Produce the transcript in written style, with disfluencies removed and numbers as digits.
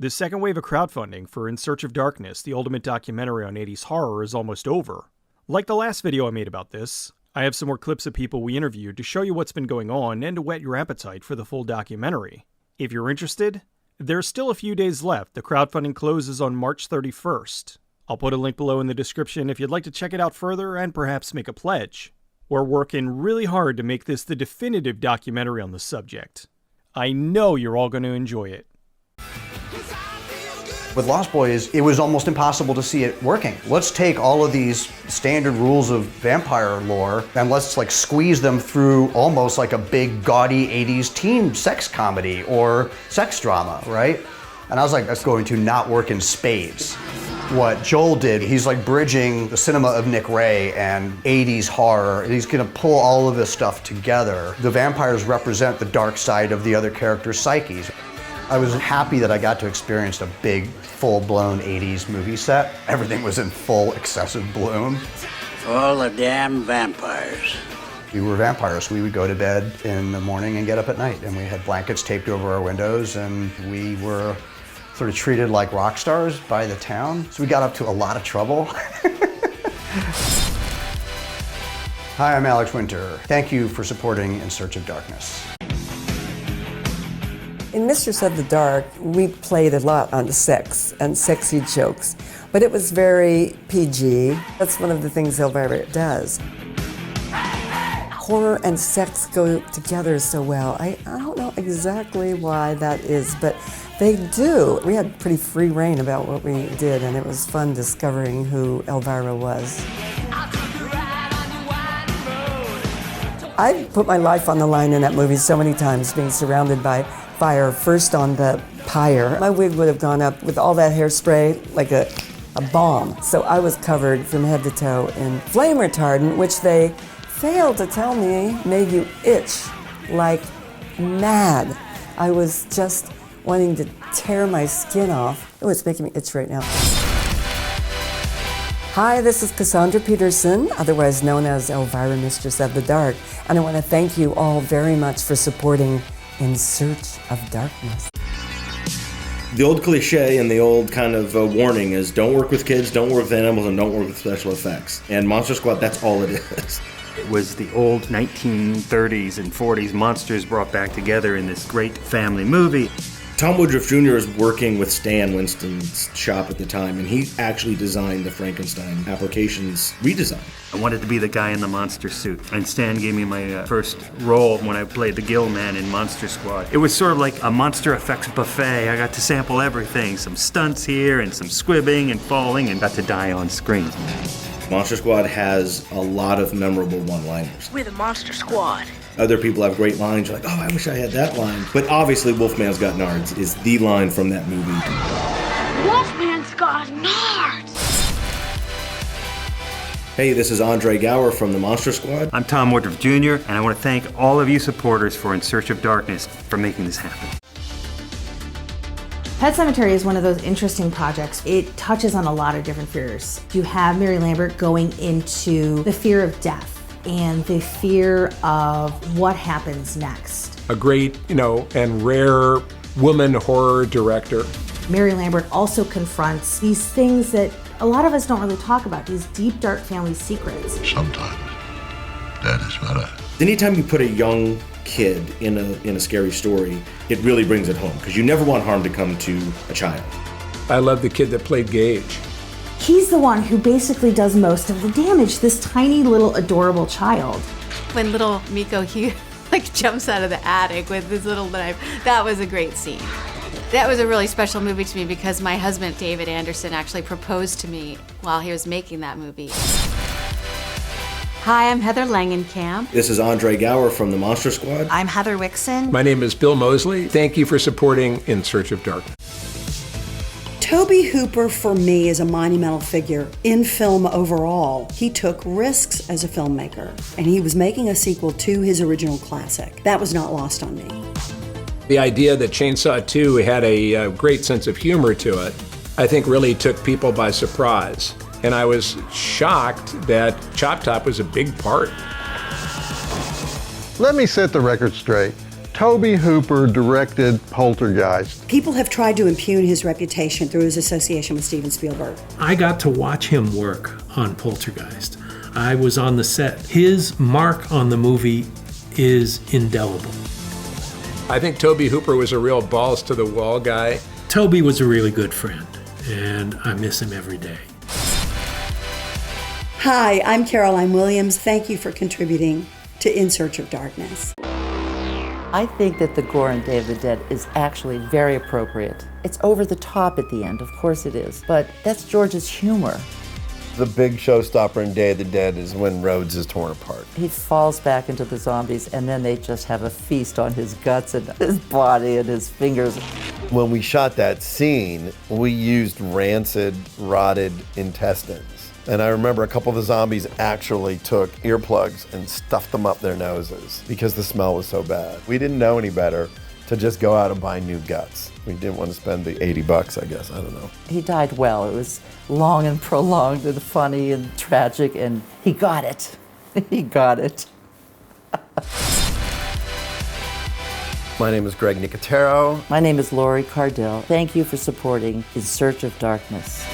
The second wave of crowdfunding for In Search of Darkness, the ultimate documentary on 80s horror, is almost over. Like the last video I made about this, I have some more clips of people we interviewed to show you what's been going on and to whet your appetite for the full documentary. If you're interested, there's still a few days left. The crowdfunding closes on March 31st. I'll put a link below in the description if you'd like to check it out further and perhaps make a pledge. We're working really hard to make this the definitive documentary on the subject. I know you're all going to enjoy it. With Lost Boys, it was almost impossible to see it working. Let's take all of these standard rules of vampire lore and let's like squeeze them through almost like a big gaudy 80s teen sex comedy or sex drama, right? And I was like, that's going to not work in spades. What Joel did, he's like bridging the cinema of Nick Ray and 80s horror. He's gonna pull all of this stuff together. The vampires represent the dark side of the other characters' psyches. I was happy that I got to experience a big, full-blown 80s movie set. Everything was in full, excessive bloom. All the damn vampires. We were vampires. We would go to bed in the morning and get up at night, and we had blankets taped over our windows, and we were sort of treated like rock stars by the town. So we got up to a lot of trouble. Hi, I'm Alex Winter. Thank you for supporting In Search of Darkness. In Mistress of the Dark, we played a lot on sex and sexy jokes, but it was very PG. That's one of the things Elvira does. Horror and sex go together so well. I don't know exactly why that is, but they do. We had pretty free reign about what we did, and it was fun discovering who Elvira was. I put my life on the line in that movie so many times, being surrounded by fire, first on the pyre. My wig would have gone up with all that hairspray like a bomb. So I was covered from head to toe in flame retardant, which they failed to tell me made you itch like mad. I was just wanting to tear my skin off. Oh, it's making me itch right now. Hi, this is Cassandra Peterson, otherwise known as Elvira, Mistress of the Dark, and I want to thank you all very much for supporting In Search of Darkness. The old cliche and the old kind of warning is don't work with kids, don't work with animals, and don't work with special effects. And Monster Squad, that's all it is. It was the old 1930s and 40s monsters brought back together in this great family movie. Tom Woodruff Jr. was working with Stan Winston's shop at the time, and he actually designed the Frankenstein applications redesign. I wanted to be the guy in the monster suit, and Stan gave me my first role when I played the Gill Man in Monster Squad. It was sort of like a monster effects buffet. I got to sample everything, some stunts here and some squibbing and falling, and got to die on screen. Monster Squad has a lot of memorable one-liners. We're the Monster Squad. Other people have great lines. You're like, oh, I wish I had that line. But obviously, Wolfman's Got Nards is the line from that movie. Wolfman's got nards. Hey, this is Andre Gower from the Monster Squad. I'm Tom Woodruff Jr., and I want to thank all of you supporters for In Search of Darkness for making this happen. Pet Sematary is one of those interesting projects. It touches on a lot of different fears. You have Mary Lambert going into the fear of death and the fear of what happens next. A great, and rare woman horror director. Mary Lambert also confronts these things that a lot of us don't really talk about, these deep, dark family secrets. Sometimes that is better. Anytime you put a young kid in a scary story, it really brings it home, because you never want harm to come to a child. I love the kid that played Gage. He's the one who basically does most of the damage, this tiny little adorable child. When little Miko, he jumps out of the attic with his little knife, that was a great scene. That was a really special movie to me because my husband, David Anderson, actually proposed to me while he was making that movie. Hi, I'm Heather Langenkamp. This is Andre Gower from the Monster Squad. I'm Heather Wixon. My name is Bill Mosley. Thank you for supporting In Search of Darkness. Tobe Hooper, for me, is a monumental figure in film overall. He took risks as a filmmaker, and he was making a sequel to his original classic. That was not lost on me. The idea that Chainsaw 2 had a great sense of humor to it, I think really took people by surprise. And I was shocked that Chop Top was a big part. Let me set the record straight. Tobe Hooper directed Poltergeist. People have tried to impugn his reputation through his association with Steven Spielberg. I got to watch him work on Poltergeist. I was on the set. His mark on the movie is indelible. I think Tobe Hooper was a real balls to the wall guy. Tobe was a really good friend, and I miss him every day. Hi, I'm Caroline Williams. Thank you for contributing to In Search of Darkness. I think that the gore in Day of the Dead is actually very appropriate. It's over the top at the end, of course it is, but that's George's humor. The big showstopper in Day of the Dead is when Rhodes is torn apart. He falls back into the zombies, and then they just have a feast on his guts and his body and his fingers. When we shot that scene, we used rancid, rotted intestines. And I remember a couple of the zombies actually took earplugs and stuffed them up their noses because the smell was so bad. We didn't know any better to just go out and buy new guts. We didn't want to spend the $80, I guess, I don't know. He died well. It was long and prolonged and funny and tragic, and he got it. He got it. My name is Greg Nicotero. My name is Lori Cardell. Thank you for supporting In Search of Darkness.